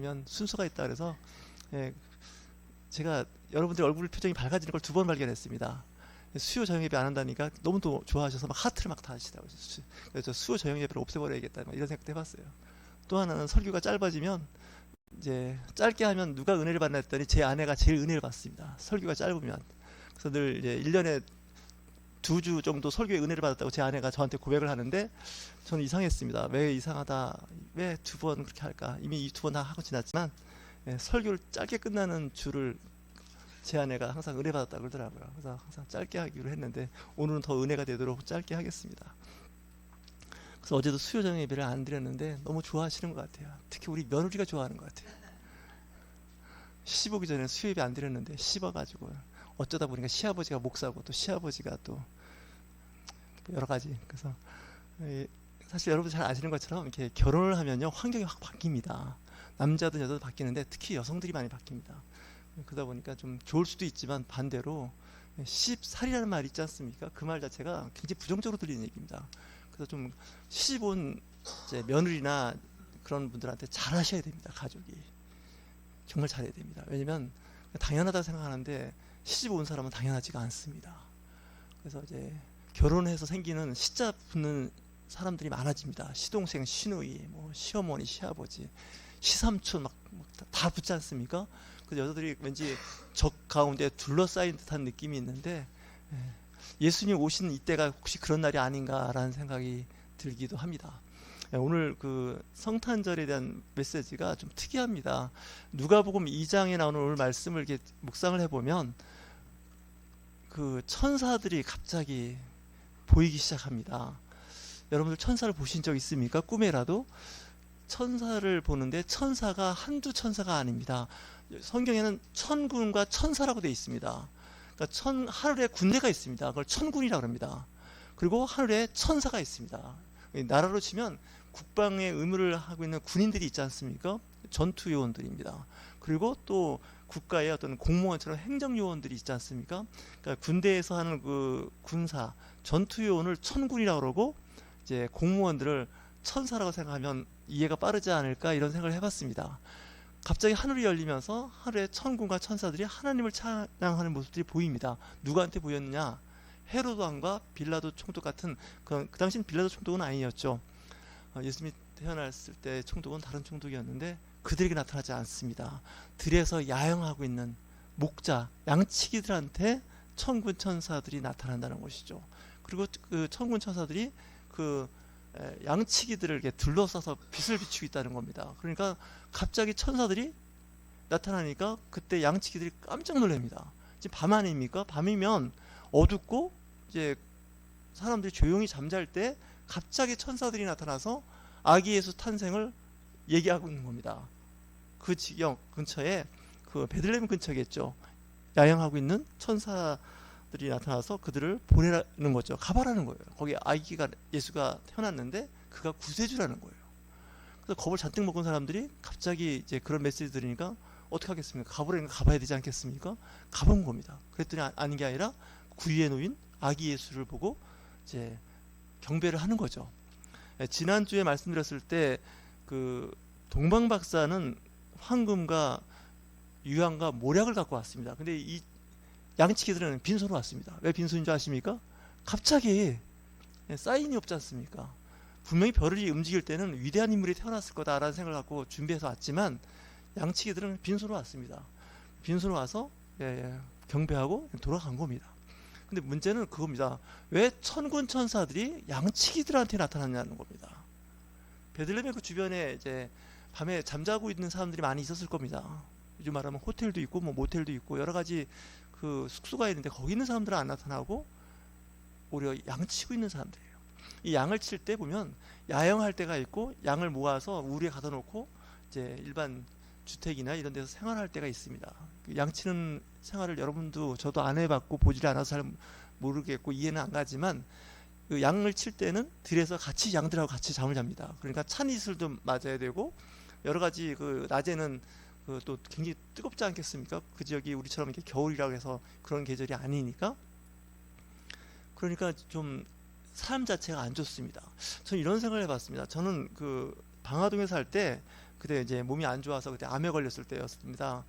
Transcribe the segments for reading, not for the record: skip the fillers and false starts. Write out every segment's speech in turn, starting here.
보면 순서가 있다 그래서 예, 제가 여러분들 얼굴 표정이 밝아지는 걸 2번 발견했습니다. 수요 저녁 예배 안 한다니까 너무 또 좋아하셔서 막 하트를 막 다 하시더라고요. 그래서 수요 저녁 예배를 없애버려야겠다 이런 생각도 해봤어요. 또 하나는 설교가 짧아지면 이제 짧게 하면 누가 은혜를 받나 했더니 제 아내가 제일 은혜를 받습니다. 설교가 짧으면. 그래서 늘 이제 1년에 2주 정도 설교에 은혜를 받았다고 제 아내가 저한테 고백을 하는데 저는 이상했습니다. 왜 이상하다, 왜 2번 그렇게 할까. 이미 이 2번 다 하고 지났지만 설교를 짧게 끝나는 주를 제 아내가 항상 은혜 받았다고 그러더라고요. 그래서 항상 짧게 하기로 했는데 오늘은 더 은혜가 되도록 짧게 하겠습니다. 그래서 어제도 수요 저녁 예배를 안 드렸는데 너무 좋아하시는 것 같아요. 특히 우리 며느리가 좋아하는 것 같아요. 시집 오기 전에 수요 예배 안 드렸는데 씹어가지고 어쩌다 보니까 시아버지가 목사고 또 시아버지가 또 여러 가지. 그래서 사실 여러분 잘 아시는 것처럼 이렇게 결혼을 하면요 환경이 확 바뀝니다. 남자든 여자든 바뀌는데 특히 여성들이 많이 바뀝니다. 그러다 보니까 좀 좋을 수도 있지만 반대로 시집살이라는 말이 있지 않습니까? 그 말 자체가 굉장히 부정적으로 들리는 얘기입니다. 그래서 좀 시집 온 이제 며느리나 그런 분들한테 잘하셔야 됩니다. 가족이 정말 잘해야 됩니다. 왜냐면 당연하다 생각하는데 시집 온 사람은 당연하지가 않습니다. 그래서 이제 결혼해서 생기는 시자 붙는 사람들이 많아집니다. 시동생, 시누이, 뭐 시어머니, 시아버지, 시삼촌 막 다 붙지 않습니까? 그 여자들이 왠지 적 가운데 둘러싸인 듯한 느낌이 있는데 예수님 오신 이때가 혹시 그런 날이 아닌가라는 생각이 들기도 합니다. 오늘 그 성탄절에 대한 메시지가 좀 특이합니다. 누가복음 2장에 나오는 오늘 말씀을 이렇게 묵상을 해보면 그 천사들이 갑자기 보이기 시작합니다. 여러분들 천사를 보신 적 있습니까? 꿈에라도 천사를 보는데 천사가 한두 천사가 아닙니다. 성경에는 천군과 천사라고 되어 있습니다. 그러니까 하늘에 군대가 있습니다. 그걸 천군이라고 합니다. 그리고 하늘에 천사가 있습니다. 나라로 치면 국방의 의무를 하고 있는 군인들이 있지 않습니까? 전투 요원들입니다. 그리고 또 국가의 어떤 공무원처럼 행정 요원들이 있지 않습니까? 그러니까 군대에서 하는 그 군사 전투 요원을 천군이라고 그러고 이제 공무원들을 천사라고 생각하면 이해가 빠르지 않을까 이런 생각을 해봤습니다. 갑자기 하늘이 열리면서 하늘에 천군과 천사들이 하나님을 찬양하는 모습들이 보입니다. 누구한테 보였느냐? 헤로드 왕과 빌라도 총독 같은 그 당시는 빌라도 총독은 아니었죠. 예수님이 태어났을 때 총독은 다른 총독이었는데 그들에게 나타나지 않습니다. 들에서 야영하고 있는 목자, 양치기들한테 천군 천사들이 나타난다는 것이죠. 그리고 그 천군 천사들이 그 양치기들을 이렇게 둘러싸서 빛을 비추고 있다는 겁니다. 그러니까 갑자기 천사들이 나타나니까 그때 양치기들이 깜짝 놀랍니다. 지금 밤 아닙니까? 밤이면 어둡고 이제 사람들이 조용히 잠잘 때 갑자기 천사들이 나타나서 아기 예수 탄생을 얘기하고 있는 겁니다. 그 지역 근처에 그 베들레헴 근처겠죠. 야영하고 있는 천사들이 나타나서 그들을 보내라는 거죠. 가봐라는 거예요. 거기 아기가 예수가 태어났는데 그가 구세주라는 거예요. 그래서 겁을 잔뜩 먹은 사람들이 갑자기 이제 그런 메시지 들으니까 어떻게 하겠습니까? 가보라니까 가봐야 되지 않겠습니까? 가본 겁니다. 그랬더니 아닌 게 아니라 구유에 놓인 아기 예수를 보고 이제 경배를 하는 거죠. 지난주에 말씀드렸을 때 그 동방 박사는 황금과 유황과 모략을 갖고 왔습니다. 근데 이 양치기들은 빈손으로 왔습니다. 왜 빈손인 줄 아십니까? 갑자기 사인이 없지 않습니까? 분명히 별이 움직일 때는 위대한 인물이 태어났을 거다라는 생각을 갖고 준비해서 왔지만 양치기들은 빈손으로 왔습니다. 빈손으로 와서 경배하고 돌아간 겁니다. 근데 문제는 그겁니다. 왜 천군 천사들이 양치기들한테 나타났냐는 겁니다. 베들레헴 그 주변에 이제 밤에 잠자고 있는 사람들이 많이 있었을 겁니다. 요즘 말하면 호텔도 있고 뭐 모텔도 있고 여러 가지 그 숙소가 있는데 거기 있는 사람들은 안 나타나고 오히려 양치고 있는 사람들이에요. 이 양을 칠 때 보면 야영할 때가 있고 양을 모아서 우리에 가둬 놓고 이제 일반 주택이나 이런 데서 생활할 때가 있습니다. 양치는 생활을 여러분도 저도 안 해봤고 보질 않아서 잘 모르겠고 이해는 안 가지만 그 양을 칠 때는 들에서 같이 양들하고 같이 잠을 잡니다. 그러니까 찬 이슬도 맞아야 되고 여러 가지 그 낮에는 그 또 굉장히 뜨겁지 않겠습니까? 그 지역이 우리처럼 이렇게 겨울이라고 해서 그런 계절이 아니니까 그러니까 좀 삶 자체가 안 좋습니다. 저는 이런 생각을 해봤습니다. 저는 그 방화동에 살 때 그때 이제 몸이 안 좋아서 그때 암에 걸렸을 때였습니다.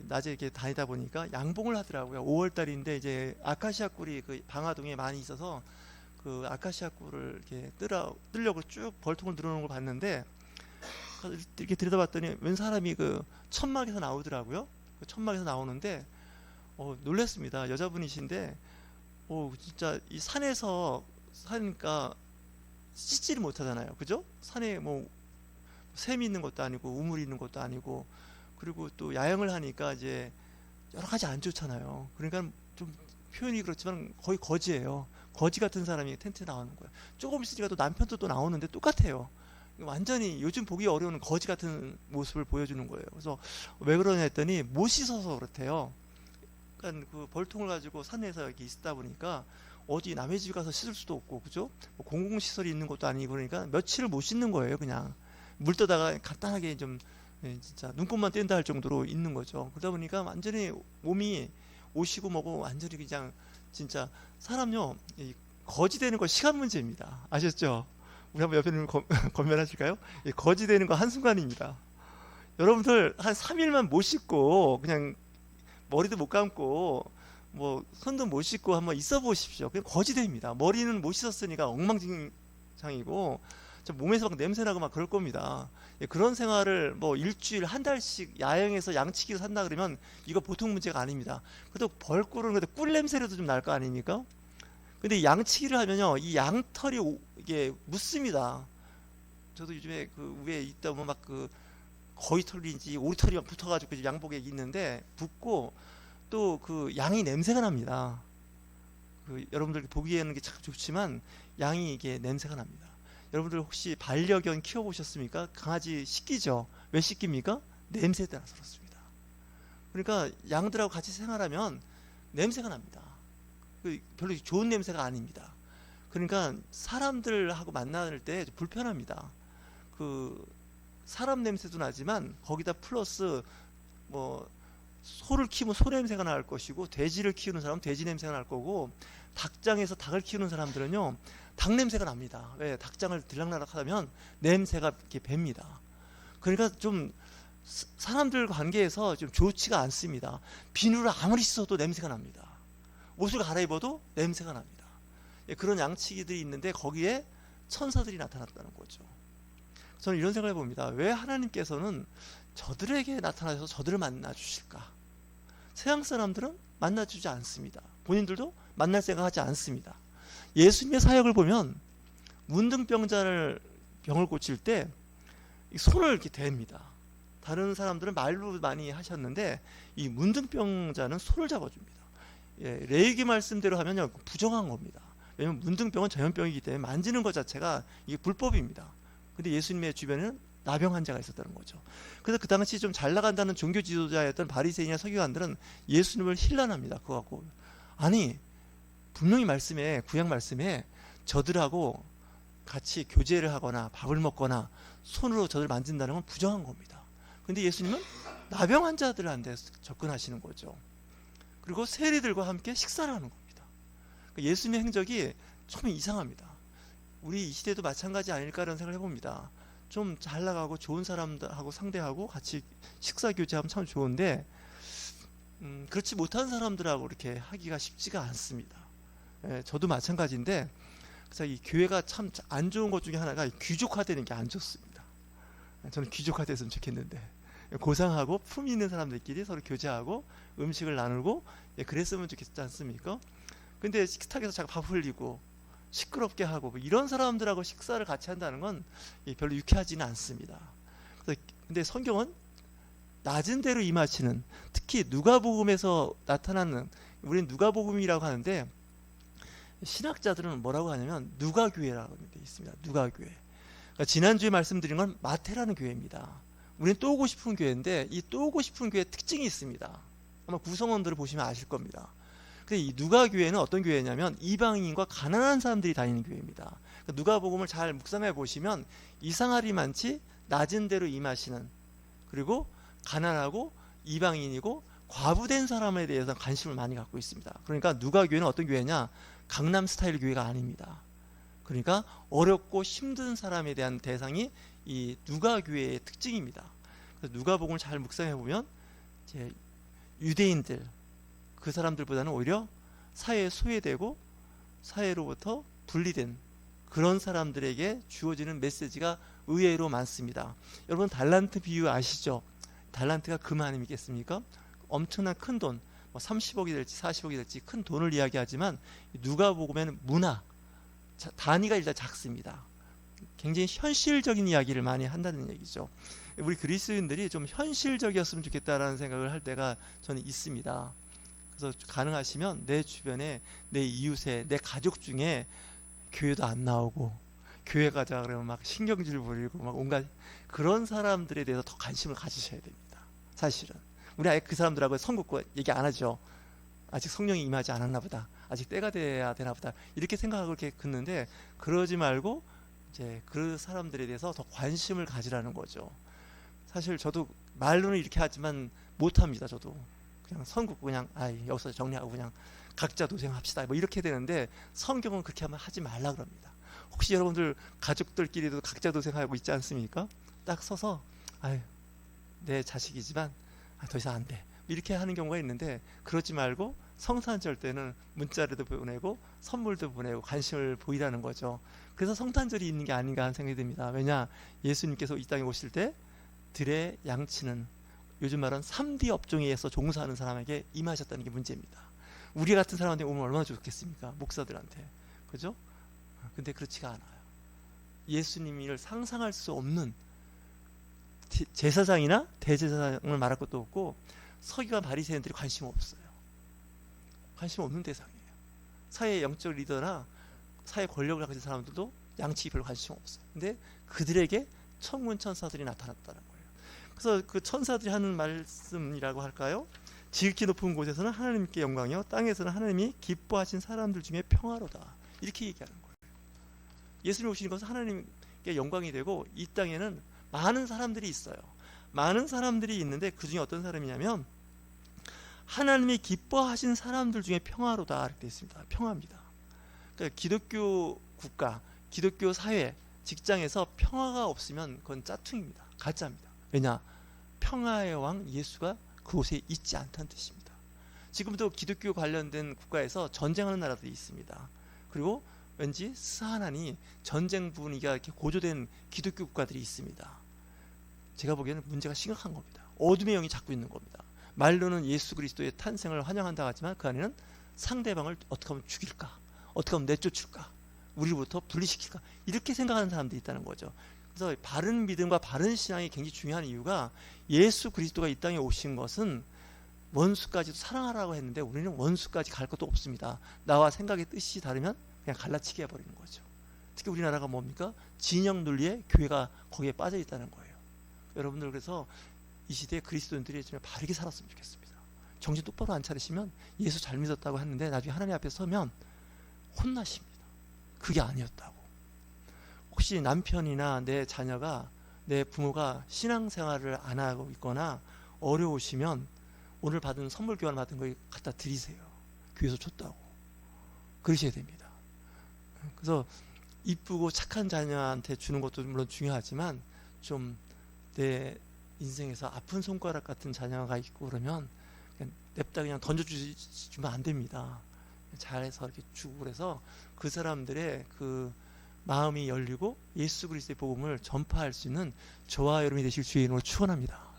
낮에 이렇게 다니다 보니까 양봉을 하더라고요. 5월 달인데 이제 아카시아 꿀이 그 방화동에 많이 있어서 그 아카시아 꿀을 이렇게 뜨려고 쭉 벌통을 늘어놓은 걸 봤는데, 이렇게 들여다봤더니 웬 사람이 그 천막에서 나오더라고요. 그 천막에서 나오는데 놀랐습니다. 여자분이신데 진짜 이 산에서 사니까 씻지를 못하잖아요. 그죠? 산에 뭐 샘이 있는 것도 아니고 우물이 있는 것도 아니고, 그리고 또 야영을 하니까 이제 여러 가지 안 좋잖아요. 그러니까 좀 표현이 그렇지만 거의 거지예요. 거지 같은 사람이 텐트에 나오는 거예요. 조금 있으니까 또 남편도 또 나오는데 똑같아요. 완전히 요즘 보기 어려운 거지 같은 모습을 보여주는 거예요. 그래서 왜 그러냐 했더니 못 씻어서 그렇대요. 그러니까 그 벌통을 가지고 산에서 이렇게 있다 보니까 어디 남의 집 가서 씻을 수도 없고, 그죠? 뭐 공공시설이 있는 것도 아니고, 그러니까 며칠을 못 씻는 거예요. 그냥 물 떠다가 간단하게 좀 진짜 눈곱만 뗀다 할 정도로 있는 거죠. 그러다 보니까 완전히 몸이 오시고 뭐고 완전히 그냥 진짜 사람요, 이 거지 되는 거 시간 문제입니다. 아셨죠? 우리 한번 옆에 있는 건면하실까요? 거지 되는 거 한순간입니다. 여러분들 한 3일만 못 씻고 그냥 머리도 못 감고 뭐 손도 못 씻고 한번 있어 보십시오. 그냥 거지 됩니다. 머리는 못 씻었으니까 엉망진창이고 몸에서 막 냄새나고 막 그럴 겁니다. 그런 생활을 뭐 일주일 한 달씩 야영해서 양치기로 산다 그러면 이거 보통 문제가 아닙니다. 그래도 벌꿀은 그래도 꿀 냄새라도 좀 날 거 아닙니까? 근데 양치기를 하면요, 이 양털이 이게 묻습니다. 저도 요즘에 그 위에 있다 보면 막 그 거위털인지 오리털이 막 붙어가지고 그 양복에 있는데 붓고, 또 그 양이 냄새가 납니다. 그 여러분들 보기에는 게 참 좋지만 양이 이게 냄새가 납니다. 여러분들 혹시 반려견 키워보셨습니까? 강아지 씻기죠? 왜 씻깁니까? 냄새에 따라서 그렇습니다. 그러니까 양들하고 같이 생활하면 냄새가 납니다. 별로 좋은 냄새가 아닙니다. 그러니까 사람들하고 만날 때 불편합니다. 그 사람 냄새도 나지만 거기다 플러스 뭐 소를 키우면 소 냄새가 날 것이고, 돼지를 키우는 사람은 돼지 냄새가 날 거고, 닭장에서 닭을 키우는 사람들은요 닭 냄새가 납니다. 왜? 닭장을 들락날락 하면 냄새가 이렇게 뱄니다. 그러니까 좀 사람들 관계에서 좀 좋지가 않습니다. 비누를 아무리 씻어도 냄새가 납니다. 옷을 갈아입어도 냄새가 납니다. 그런 양치기들이 있는데 거기에 천사들이 나타났다는 거죠. 저는 이런 생각을 해봅니다. 왜 하나님께서는 저들에게 나타나셔서 저들을 만나 주실까? 세상 사람들은 만나 주지 않습니다. 본인들도 만날 생각하지 않습니다. 예수님의 사역을 보면 문둥병자를 병을 고칠 때 손을 이렇게 댑니다. 다른 사람들은 말로 많이 하셨는데 이 문둥병자는 손을 잡아줍니다. 레위기 말씀대로 하면요 부정한 겁니다. 왜냐하면 문둥병은 전염병이기 때문에 만지는 것 자체가 이게 불법입니다. 근데 예수님의 주변에는 나병 환자가 있었다는 거죠. 그래서 그 당시 좀 잘 나간다는 종교 지도자였던 바리새인이나 서기관들은 예수님을 힐난합니다. 그거 갖고 아니 분명히 말씀에 구약 말씀에 저들하고 같이 교제를 하거나 밥을 먹거나 손으로 저들 만진다는 건 부정한 겁니다. 근데 예수님은 나병 환자들한테 접근하시는 거죠. 그리고 세리들과 함께 식사를 하는 겁니다. 예수님의 행적이 좀 이상합니다. 우리 이 시대도 마찬가지 아닐까라는 생각을 해봅니다. 좀 잘 나가고 좋은 사람들하고 상대하고 같이 식사 교제하면 참 좋은데 그렇지 못한 사람들하고 이렇게 하기가 쉽지가 않습니다. 저도 마찬가지인데, 그래서 이 교회가 참 안 좋은 것 중에 하나가 귀족화되는 게 안 좋습니다. 저는 귀족화됐으면 좋겠는데, 고상하고 품위 있는 사람들끼리 서로 교제하고 음식을 나누고 그랬으면 좋겠지 않습니까? 근데 식탁에서 자꾸 밥 흘리고 시끄럽게 하고 이런 사람들하고 식사를 같이 한다는 건 별로 유쾌하지는 않습니다. 근데 성경은 낮은 대로 임하시는, 특히 누가복음에서 나타나는, 우리는 누가복음이라고 하는데 신학자들은 뭐라고 하냐면 누가교회라고 돼 있습니다. 누가교회. 그러니까 지난주에 말씀드린 건 마태라는 교회입니다. 우리는 또 오고 싶은 교회인데 이 또 오고 싶은 교회의 특징이 있습니다. 아마 구성원들을 보시면 아실 겁니다. 근데 이 누가교회는 어떤 교회냐면 이방인과 가난한 사람들이 다니는 교회입니다. 그러니까 누가복음을 잘 묵상해 보시면 이상하리 많지 낮은 대로 임하시는, 그리고 가난하고 이방인이고 과부된 사람에 대해서 관심을 많이 갖고 있습니다. 그러니까 누가교회는 어떤 교회냐, 강남 스타일 교회가 아닙니다. 그러니까 어렵고 힘든 사람에 대한 대상이 이 누가교회의 특징입니다. 그래서 누가복음을 잘 묵상해 보면 이제 유대인들 그 사람들보다는 오히려 사회에 소외되고 사회로부터 분리된 그런 사람들에게 주어지는 메시지가 의외로 많습니다. 여러분 달란트 비유 아시죠? 달란트가 금 아니겠습니까? 엄청난 큰 돈, 뭐 30억이 될지 40억이 될지 큰 돈을 이야기하지만 누가복음에는 문화, 단위가 일단 작습니다. 굉장히 현실적인 이야기를 많이 한다는 얘기죠. 우리 그리스도인들이 좀 현실적이었으면 좋겠다라는 생각을 할 때가 저는 있습니다. 그래서 가능하시면 내 주변에 내 이웃에 내 가족 중에 교회도 안 나오고 교회 가자 그러면 막 신경질 부리고 막 온갖 그런 사람들에 대해서 더 관심을 가지셔야 됩니다. 사실은 우리 아예 그 사람들하고 선긋고 얘기 안 하죠. 아직 성령이 임하지 않았나 보다. 아직 때가 돼야 되나 보다. 이렇게 생각하고 이렇게 긋는데 그러지 말고 이제 그 사람들에 대해서 더 관심을 가지라는 거죠. 사실 저도 말로는 이렇게 하지만 못합니다. 저도 그냥 선 긋고 그냥 여기서 정리하고 그냥 각자 도생합시다 뭐 이렇게 되는데 성경은 그렇게 하면 하지 말라 그럽니다. 혹시 여러분들 가족들끼리도 각자 도생하고 있지 않습니까? 딱 서서 내 자식이지만 더 이상 안 돼 이렇게 하는 경우가 있는데 그러지 말고 성탄절 때는 문자라도 보내고 선물도 보내고 관심을 보이라는 거죠. 그래서 성탄절이 있는 게 아닌가 하는 생각이 듭니다. 왜냐 예수님께서 이 땅에 오실 때 들의 양치는 요즘 말은 3D 업종에서 종사하는 사람에게 임하셨다는 게 문제입니다. 우리 같은 사람한테 오면 얼마나 좋겠습니까? 목사들한테. 그죠? 근데 그렇지가 않아요. 예수님을 상상할 수 없는 제사장이나 대제사장을 말할 것도 없고 서기관 바리새인들이 관심 없어요. 관심 없는 대상이에요. 사회 영적 리더나 사회 권력을 가진 사람들도 양치기 별로 관심 없어요. 근데 그들에게 천군 천사들이 나타났다는 거예요. 그래서 그 천사들이 하는 말씀이라고 할까요? 지극히 높은 곳에서는 하나님께 영광이요 땅에서는 하나님이 기뻐하신 사람들 중에 평화로다. 이렇게 얘기하는 거예요. 예수님 오시는 것은 하나님께 영광이 되고 이 땅에는 많은 사람들이 있어요. 많은 사람들이 있는데 그 중에 어떤 사람이냐면 하나님이 기뻐하신 사람들 중에 평화로다 이렇게 되어 있습니다. 평화입니다. 그러니까 기독교 국가, 기독교 사회, 직장에서 평화가 없으면 그건 짜퉁입니다. 가짜입니다. 왜냐? 평화의 왕 예수가 그곳에 있지 않다는 뜻입니다. 지금도 기독교 관련된 국가에서 전쟁하는 나라들이 있습니다. 그리고 왠지 스산하니 전쟁 분위기가 이렇게 고조된 기독교 국가들이 있습니다. 제가 보기에는 문제가 심각한 겁니다. 어둠의 영이 잡고 있는 겁니다. 말로는 예수 그리스도의 탄생을 환영한다 하지만 그 안에는 상대방을 어떻게 하면 죽일까? 어떻게 하면 내쫓을까? 우리로부터 분리시킬까? 이렇게 생각하는 사람들이 있다는 거죠. 그래서 바른 믿음과 바른 신앙이 굉장히 중요한 이유가 예수 그리스도가 이 땅에 오신 것은 원수까지도 사랑하라고 했는데 우리는 원수까지 갈 것도 없습니다. 나와 생각의 뜻이 다르면 그냥 갈라치게 해버리는 거죠. 특히 우리나라가 뭡니까? 진영 논리에 교회가 거기에 빠져 있다는 거예요. 여러분들 그래서 이 시대에 그리스도인들이 좀 바르게 살았으면 좋겠습니다. 정신 똑바로 안 차리시면 예수 잘 믿었다고 했는데 나중에 하나님 앞에 서면 혼나십니다. 그게 아니었다고. 혹시 남편이나 내 자녀가 내 부모가 신앙생활을 안 하고 있거나 어려우시면 오늘 받은 선물 교환 받은 거 갖다 드리세요. 교회에서 줬다고. 그러셔야 됩니다. 그래서 이쁘고 착한 자녀한테 주는 것도 물론 중요하지만 좀 내 인생에서 아픈 손가락 같은 자녀가 있고 그러면 그냥 냅다 그냥 던져주면 안 됩니다. 잘해서 이렇게 주고 그래서 그 사람들의 그 마음이 열리고 예수 그리스도의 복음을 전파할 수 있는 저와 여러분이 되실 주의 이름으로 축원합니다.